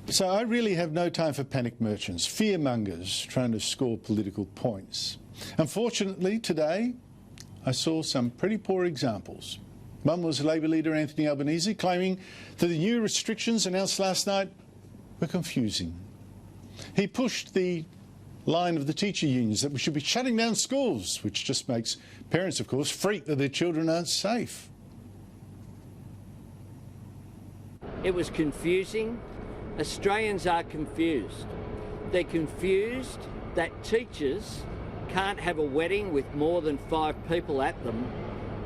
So I really have no time for panic merchants, fear-mongers trying to score political points. Unfortunately, today, I saw some pretty poor examples. One was Labor leader Anthony Albanese claiming that the new restrictions announced last night were confusing. He pushed the line of the teacher unions that we should be shutting down schools, which just makes parents, of course, freak that their children aren't safe. It was confusing. Australians are confused. They're confused that teachers can't have a wedding with more than 5 people at them,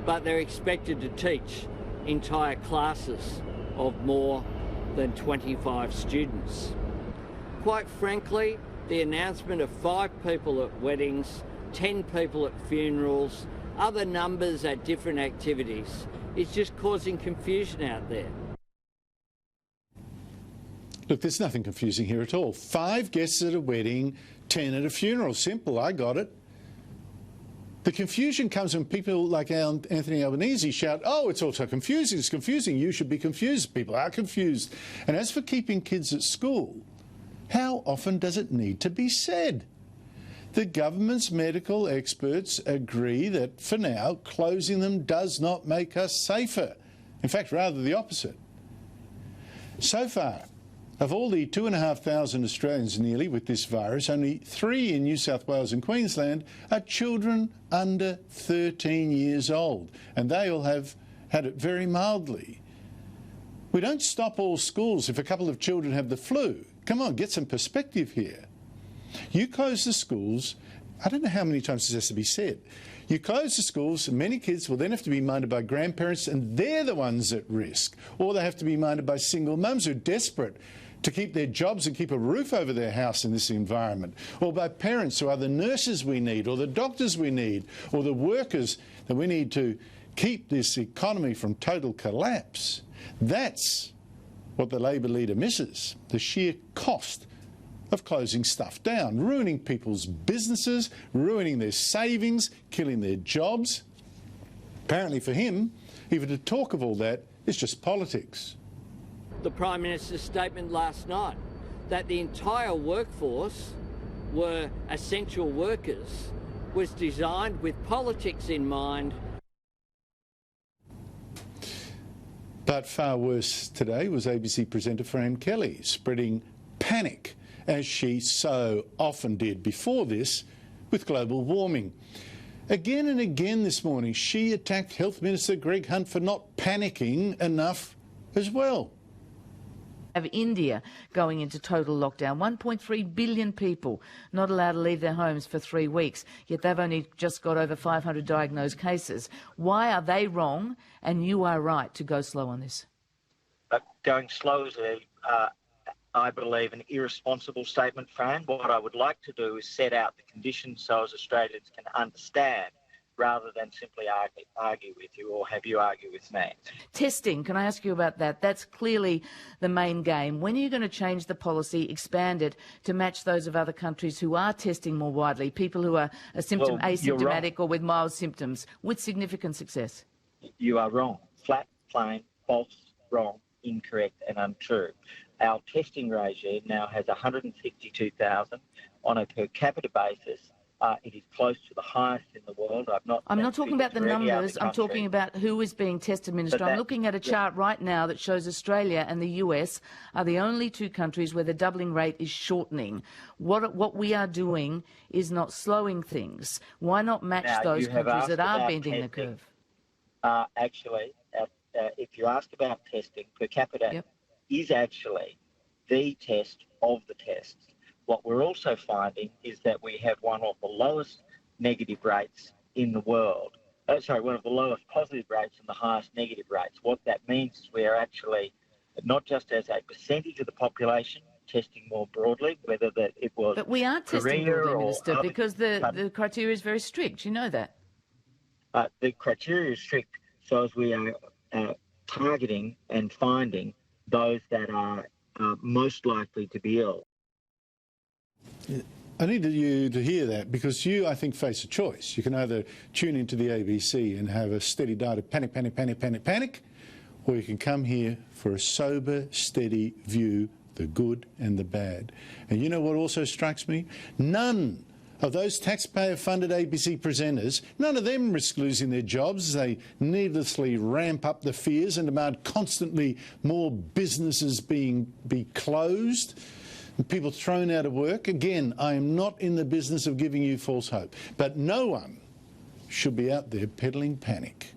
but they're expected to teach entire classes of more than 25 students. Quite frankly, the announcement of 5 people at weddings, 10 people at funerals, other numbers at different activities is just causing confusion out there. Look, there's nothing confusing here at all. 5 guests at a wedding, 10 at a funeral. Simple, I got it. The confusion comes when people like Anthony Albanese shout, oh, it's all so confusing, it's confusing, you should be confused. People are confused. And as for keeping kids at school, how often does it need to be said? The government's medical experts agree that, for now, closing them does not make us safer. In fact, rather the opposite. So far, of all the 2,500 Australians nearly with this virus, only 3 in New South Wales and Queensland are children under 13 years old, and they all have had it very mildly. We don't stop all schools if a couple of children have the flu. Come on, get some perspective here. You close the schools, I don't know how many times this has to be said. You close the schools, and many kids will then have to be minded by grandparents, and they're the ones at risk. Or they have to be minded by single mums who are desperate to keep their jobs and keep a roof over their house in this environment, or by parents who are the nurses we need, or the doctors we need, or the workers that we need to keep this economy from total collapse. That's what the Labor leader misses, the sheer cost of closing stuff down, ruining people's businesses, ruining their savings, killing their jobs. Apparently for him, even to talk of all that is just politics. The Prime Minister's statement last night that the entire workforce were essential workers was designed with politics in mind. But far worse today was ABC presenter Fran Kelly spreading panic, as she so often did before this, with global warming. Again and again this morning, she attacked Health Minister Greg Hunt for not panicking enough as well. Of India going into total lockdown, 1.3 billion people not allowed to leave their homes for 3 weeks, yet they've only just got over 500 diagnosed cases. Why are they wrong and you are right to go slow on this? Going slow is, I believe, an irresponsible statement, Fran. What I would like to do is set out the conditions so as Australians can understand, rather than simply argue with you or have you argue with me. Testing, can I ask you about that? That's clearly the main game. When are you going to change the policy, expand it to match those of other countries who are testing more widely, people who are asymptomatic or with mild symptoms, with significant success? You are wrong. Flat, plain, false, wrong, incorrect and untrue. Our testing regime now has 162,000 on a per capita basis. It is close to the highest in the world. I'm not talking about the numbers. I'm talking about who is being tested, Minister. I'm looking at a chart right now that shows Australia and the US are the only 2 countries where the doubling rate is shortening. What we are doing is not slowing things. Why not match those countries that are bending the curve? Actually, if you ask about testing, per capita is actually the test of the tests. What we're also finding is that we have one of the lowest negative rates in the world. One of the lowest positive rates and the highest negative rates. What that means is we are actually, not just as a percentage of the population, testing more broadly, whether that it was... But we are testing broadly, Minister, because the criteria is very strict. You know that. The criteria is strict so as we are targeting and finding those that are most likely to be ill. I need you to hear that because you, I think, face a choice. You can either tune into the ABC and have a steady diet of panic, panic, panic, panic, panic, or you can come here for a sober, steady view the good and the bad. And you know what also strikes me? None of those taxpayer-funded ABC presenters, none of them risk losing their jobs as they needlessly ramp up the fears and demand constantly more businesses be closed and people thrown out of work. Again, I am not in the business of giving you false hope, but no one should be out there peddling panic.